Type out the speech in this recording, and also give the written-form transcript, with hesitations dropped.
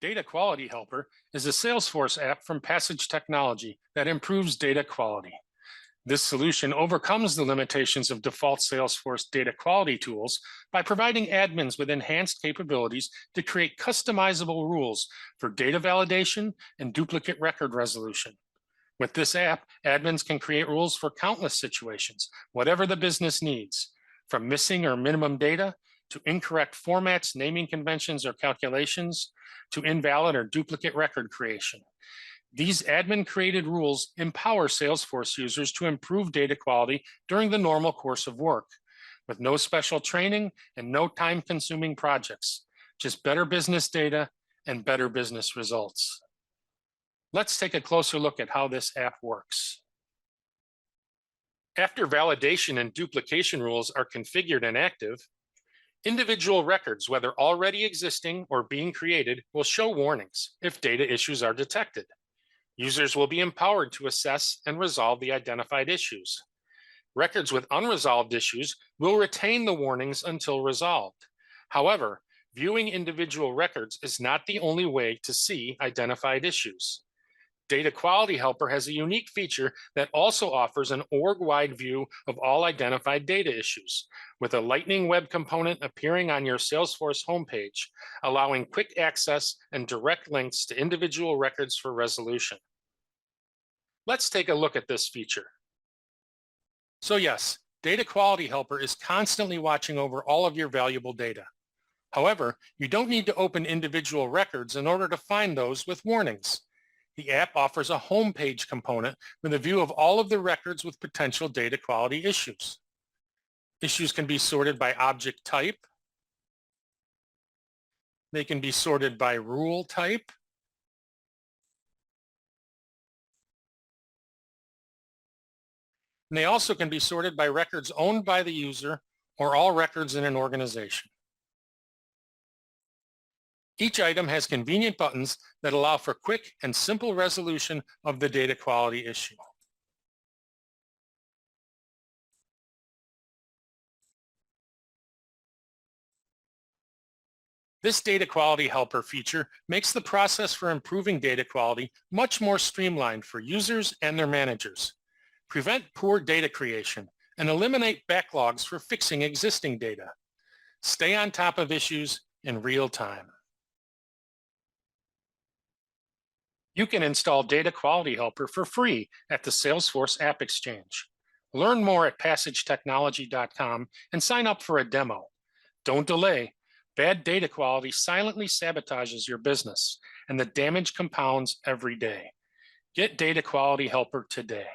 Data Quality Helper is a Salesforce app from Passage Technology that improves data quality. This solution overcomes the limitations of default Salesforce data quality tools by providing admins with enhanced capabilities to create customizable rules for data validation and duplicate record resolution. With this app, admins can create rules for countless situations, whatever the business needs, from missing or minimum data to incorrect formats, naming conventions, or calculations, to invalid or duplicate record creation. These admin-created rules empower Salesforce users to improve data quality during the normal course of work, with no special training and no time-consuming projects, just better business data and better business results. Let's take a closer look at how this app works. After validation and duplication rules are configured and active, individual records, whether already existing or being created, will show warnings if data issues are detected. Users will be empowered to assess and resolve the identified issues. Records with unresolved issues will retain the warnings until resolved. However, viewing individual records is not the only way to see identified issues. Data Quality Helper has a unique feature that also offers an org-wide view of all identified data issues, with a Lightning Web component appearing on your Salesforce homepage, allowing quick access and direct links to individual records for resolution. Let's take a look at this feature. So yes, Data Quality Helper is constantly watching over all of your valuable data. However, you don't need to open individual records in order to find those with warnings. The app offers a homepage component with a view of all of the records with potential data quality issues. Issues can be sorted by object type. They can be sorted by rule type. And they also can be sorted by records owned by the user or all records in an organization. Each item has convenient buttons that allow for quick and simple resolution of the data quality issue. This Data Quality Helper feature makes the process for improving data quality much more streamlined for users and their managers. Prevent poor data creation and eliminate backlogs for fixing existing data. Stay on top of issues in real time. You can install Data Quality Helper for free at the Salesforce App Exchange. Learn more at passagetechnology.com and sign up for a demo. Don't delay. Bad data quality silently sabotages your business, and the damage compounds every day. Get Data Quality Helper today.